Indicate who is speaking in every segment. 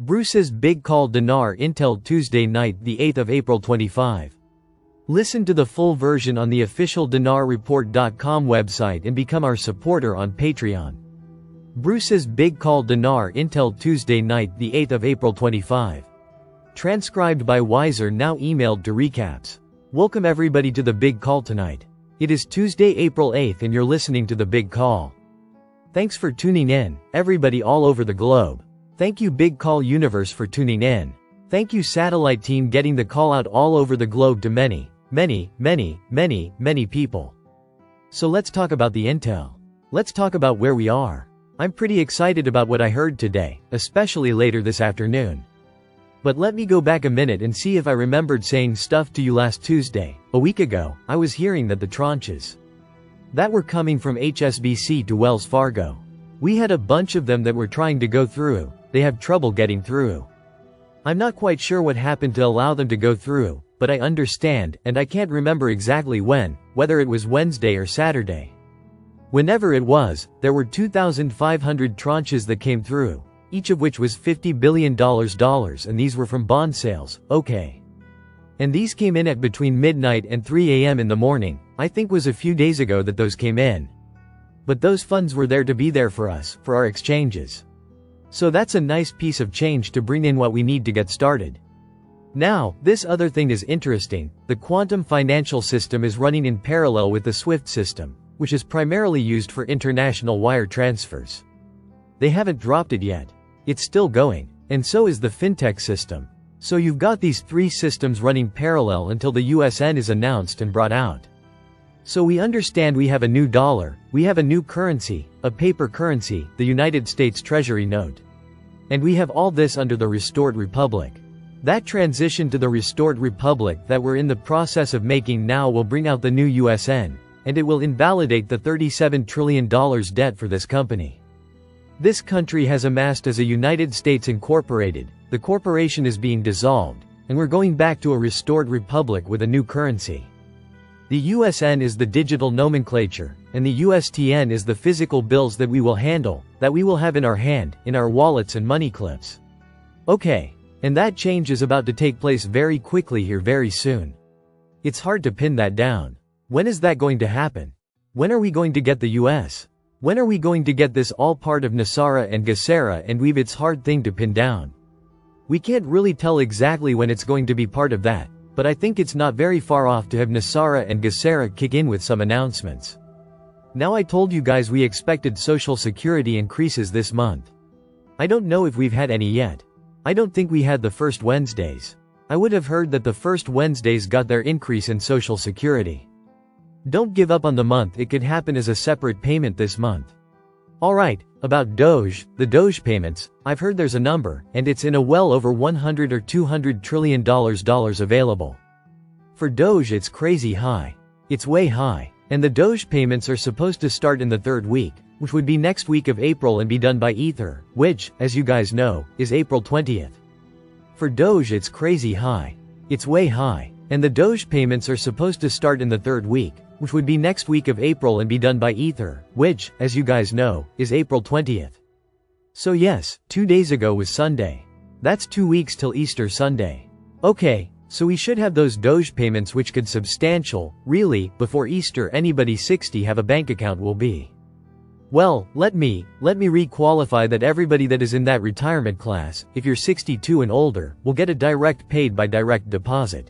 Speaker 1: Bruce's big call Dinar Intel Tuesday night the 8th of April 25. Listen to the full version on the official dinarreport.com website and become our supporter on Patreon. Bruce's big call Dinar Intel Tuesday night the 8th of April 25. Transcribed by Wiser, now emailed to recaps. Welcome everybody to the big call tonight. It is Tuesday, April 8th and you're listening to the big call. Thanks for tuning in, everybody all over the globe. Thank you Big Call Universe for tuning in. Thank you satellite team getting the call out all over the globe to many people. So let's talk about the intel. Let's talk about where we are. I'm pretty excited about what I heard today, especially later this afternoon. But let me go back a minute and see if I remembered saying stuff to you last Tuesday. A week ago, I was hearing that the tranches that were coming from HSBC to Wells Fargo, we had a bunch of them that were trying to go through. They have trouble getting through. I'm not quite sure what happened to allow them to go through, but I understand, and I can't remember exactly when, whether it was Wednesday or Saturday. Whenever it was, there were 2,500 tranches that came through, each of which was $50 billion, and these were from bond sales, okay. And these came in at between midnight and 3 a.m. in the morning, I think was a few days ago that those came in. But those funds were there to be there for us, for our exchanges. So that's a nice piece of change to bring in what we need to get started. Now, this other thing is interesting. The quantum financial system is running in parallel with the SWIFT system, which is primarily used for international wire transfers. They haven't dropped it yet. It's still going, and so is the fintech system. So you've got these three systems running parallel until the USN is announced and brought out. So we understand we have a new dollar, we have a new currency, a paper currency, the United States Treasury note. And we have all this under the Restored Republic. That transition to the Restored Republic that we're in the process of making now will bring out the new USN, and it will invalidate the $37 trillion debt for this company. This country has amassed as a United States Incorporated, the corporation is being dissolved, and we're going back to a Restored Republic with a new currency. The USN is the digital nomenclature, and the USTN is the physical bills that we will handle, that we will have in our hand, in our wallets and money clips. Okay. And that change is about to take place very quickly here very soon. It's hard to pin that down. When is that going to happen? When are we going to get the US? When are we going to get this all part of Nasara and Gesera and Weave? It's hard thing to pin down. We can't really tell exactly when it's going to be part of that. But I think it's not very far off to have Nasara and Gesera kick in with some announcements. Now I told you guys we expected Social Security increases this month. I don't know if we've had any yet. I don't think we had the first Wednesdays. I would have heard that the first Wednesdays got their increase in Social Security. Don't give up on the month, it could happen as a separate payment this month. Alright, about Doge, the Doge payments, I've heard there's a number, and it's in a well over $100 or $200 trillion available. For Doge it's crazy high. It's way high. And the Doge payments are supposed to start in the third week, which would be next week of April and be done by Ether, which, as you guys know, is April 20th. For Doge it's crazy high. It's way high. And the Doge payments are supposed to start in the third week, which would be next week of April and be done by Ether, which, as you guys know, is April 20th. So yes, 2 days ago was Sunday. That's 2 weeks till Easter Sunday. Okay, so we should have those Doge payments which could substantial, really, before Easter anybody 60 have a bank account will be. Well, let me re-qualify that everybody that is in that retirement class, if you're 62 and older, will get a direct paid by direct deposit.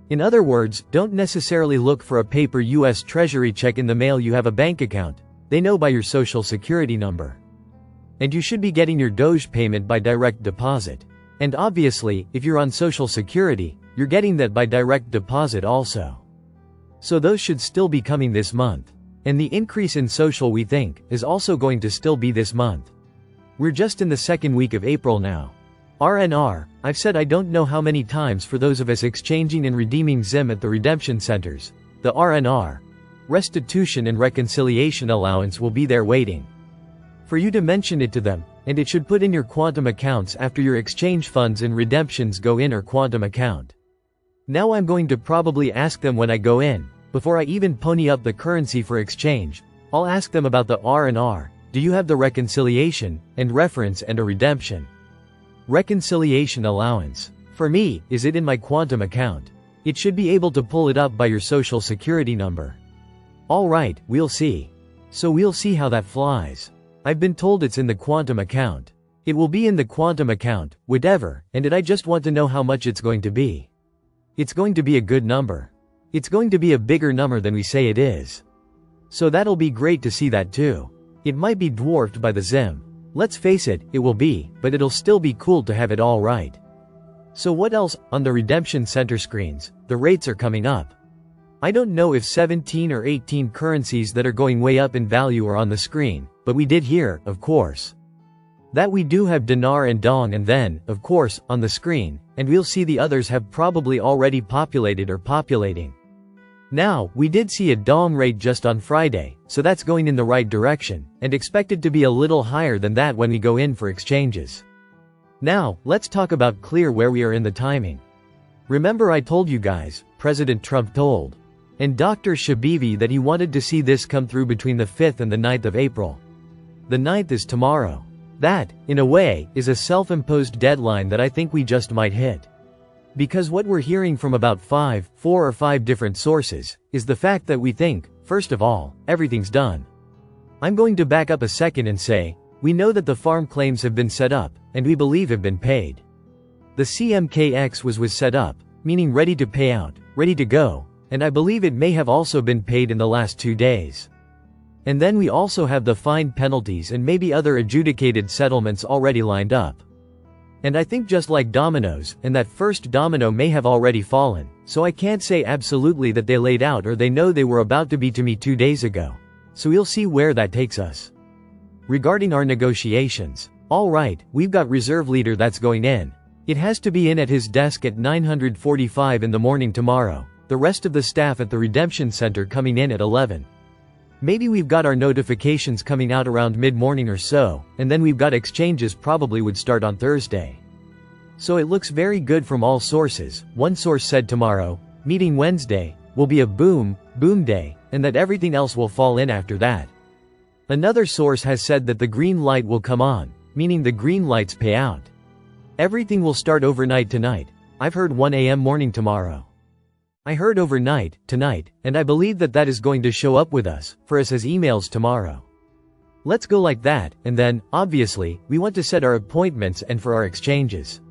Speaker 1: In other words, don't necessarily look for a paper US Treasury check in the mail. You have a bank account. They know by your Social Security number. And you should be getting your Doge payment by direct deposit. And obviously, if you're on Social Security, you're getting that by direct deposit also. So those should still be coming this month. And the increase in social we think, is also going to still be this month. We're just in the second week of April now. RNR, I've said I don't know how many times for those of us exchanging and redeeming ZIM at the redemption centers, the RNR, restitution and reconciliation allowance will be there waiting for you to mention it to them, and it should put in your quantum accounts after your exchange funds and redemptions go in or quantum account. Now I'm going to probably ask them when I go in, before I even pony up the currency for exchange, I'll ask them about the R&R, do you have the reconciliation, and reference and a redemption? Reconciliation allowance. For me, is it in my quantum account? It should be able to pull it up by your social security number. Alright, we'll see. So we'll see how that flies. I've been told it's in the quantum account. It will be in the quantum account, whatever, and I just want to know how much it's going to be. It's going to be a good number. It's going to be a bigger number than we say it is. So that'll be great to see that too. It might be dwarfed by the ZIM. Let's face it, it will be, but it'll still be cool to have it all right. So what else? On the redemption center screens, the rates are coming up. I don't know if 17 or 18 currencies that are going way up in value are on the screen, but we did hear, of course, that we do have Dinar and Dong and then, of course, on the screen, and we'll see the others have probably already populated or populating. Now, we did see a Dong rate just on Friday, so that's going in the right direction, and expected to be a little higher than that when we go in for exchanges. Now, let's talk about clear where we are in the timing. Remember I told you guys, President Trump told, and Dr. Shabibi that he wanted to see this come through between the 5th and the 9th of April. The 9th is tomorrow. That, in a way, is a self-imposed deadline that I think we just might hit. Because what we're hearing from about 4 or 5 different sources, is the fact that we think, first of all, everything's done. I'm going to back up a second and say, we know that the farm claims have been set up, and we believe have been paid. The CMKX was set up, meaning ready to pay out, ready to go, and I believe it may have also been paid in the last 2 days. And then we also have the fine penalties and maybe other adjudicated settlements already lined up. And I think just like dominoes, and that first domino may have already fallen, so I can't say absolutely that they laid out or they know they were about to be to me 2 days ago. So we'll see where that takes us. Regarding our negotiations, alright, we've got reserve leader that's going in. It has to be in at his desk at 9:45 in the morning tomorrow, the rest of the staff at the redemption center coming in at 11. Maybe we've got our notifications coming out around mid-morning or so, and then we've got exchanges probably would start on Thursday. So it looks very good from all sources. One source said tomorrow, meeting Wednesday, will be a boom day, and that everything else will fall in after that. Another source has said that the green light will come on, meaning the green lights pay out. Everything will start overnight tonight. I've heard 1 a.m. morning tomorrow. I heard overnight, tonight, and I believe that that is going to show up with us, for us as emails tomorrow. Let's go like that, and then, obviously, we want to set our appointments and for our exchanges.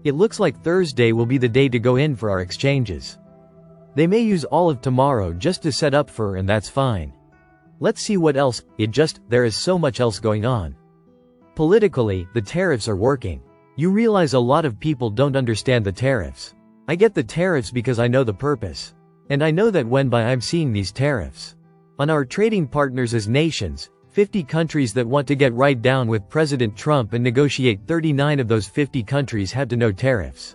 Speaker 1: It looks like Thursday will be the day to go in for our exchanges. They may use all of tomorrow just to set up for, and that's fine. Let's see what else, there is so much else going on. Politically, the tariffs are working. You realize a lot of people don't understand the tariffs. I get the tariffs because I know the purpose. And I know that when I'm seeing these tariffs. On our trading partners as nations, 50 countries that want to get right down with President Trump and negotiate 39 of those 50 countries have to no tariffs.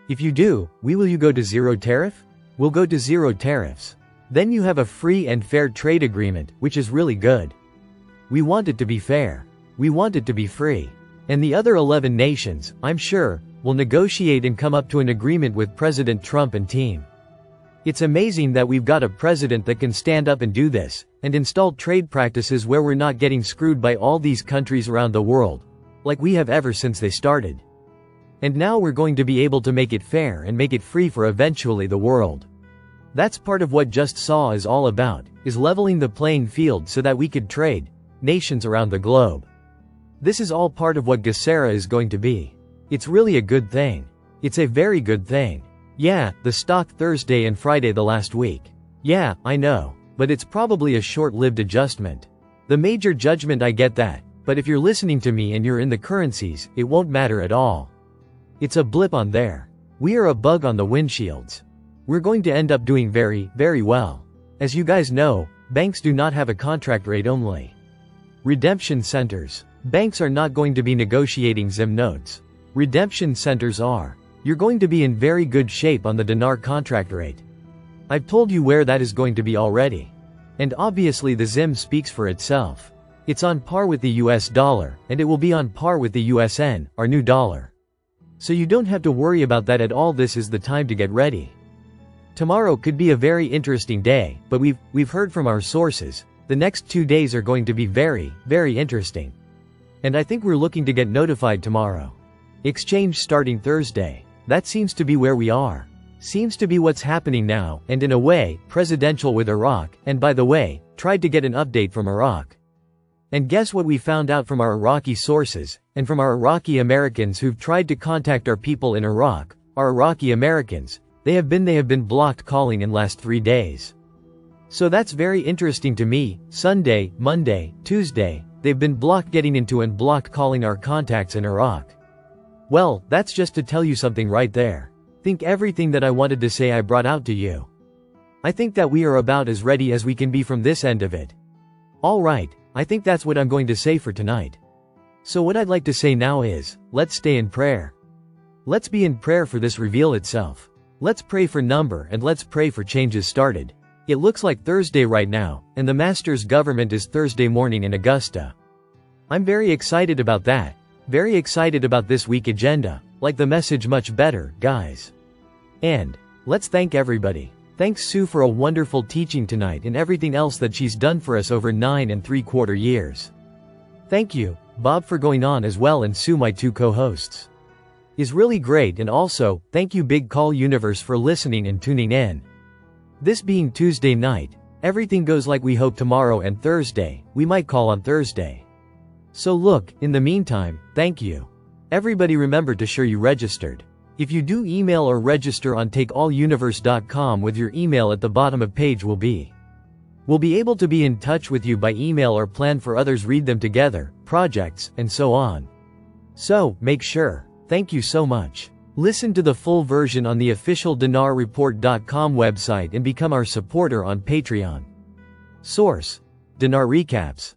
Speaker 1: If you do, will you go to zero tariff? We'll go to zero tariffs. Then you have a free and fair trade agreement, which is really good. We want it to be fair. We want it to be free. And the other 11 nations, I'm sure, will negotiate and come up to an agreement with President Trump and team. It's amazing that we've got a president that can stand up and do this, and install trade practices where we're not getting screwed by all these countries around the world, like we have ever since they started. And now we're going to be able to make it fair and make it free for eventually the world. That's part of what Just Saw is all about, is leveling the playing field so that we could trade, nations around the globe. This is all part of what Gesera is going to be. It's really a good thing. It's a very good thing. Yeah, the stock Thursday and Friday the last week. Yeah, I know. But it's probably a short-lived adjustment. The major judgment I get that, but if you're listening to me and you're in the currencies, it won't matter at all. It's a blip on there. We are a bug on the windshields. We're going to end up doing very, very well. As you guys know, banks do not have a contract rate only. Redemption centers. Banks are not going to be negotiating ZIM notes. Redemption centers are. You're going to be in very good shape on the Dinar contract rate. I've told you where that is going to be already. And obviously the ZIM speaks for itself. It's on par with the US dollar, and it will be on par with the USN, our new dollar. So you don't have to worry about that at all. This is the time to get ready. Tomorrow could be a very interesting day, but we've heard from our sources, the next 2 days are going to be very, very interesting. And I think we're looking to get notified tomorrow. Exchange starting Thursday. That seems to be where we are. Seems to be what's happening now, and in a way, presidential with Iraq, and by the way, tried to get an update from Iraq. And guess what we found out from our Iraqi sources, and from our Iraqi Americans who've tried to contact our people in Iraq, our Iraqi Americans, they have been blocked calling in last 3 days. So that's very interesting to me. Sunday, Monday, Tuesday, they've been blocked getting into and blocked calling our contacts in Iraq. Well, that's just to tell you something right there. Think everything that I wanted to say I brought out to you. I think that we are about as ready as we can be from this end of it. Alright, I think that's what I'm going to say for tonight. So what I'd like to say now is, let's stay in prayer. Let's be in prayer for this reveal itself. Let's pray for number and let's pray for changes started. It looks like Thursday right now, and the Master's government is Thursday morning in Augusta. I'm very excited about that. Very excited about this week agenda. Like the message much better, guys. And let's thank everybody. Thanks Sue for a wonderful teaching tonight and everything else that she's done for us over 9 3/4 years. Thank you, Bob, for going on as well, and Sue, my 2 co-hosts. Is really great, and also, thank you Big Call Universe for listening and tuning in. This being Tuesday night, everything goes like we hope tomorrow and Thursday, we might call on Thursday. So look, in the meantime, thank you. Everybody remember to sure you registered. If you do email or register on takealluniverse.com with your email at the bottom of page we'll be able to be in touch with you by email or plan for others read them together, projects, and so on. So, make sure. Thank you so much. Listen to the full version on the official dinarreport.com website and become our supporter on Patreon. Source: Dinar Recaps.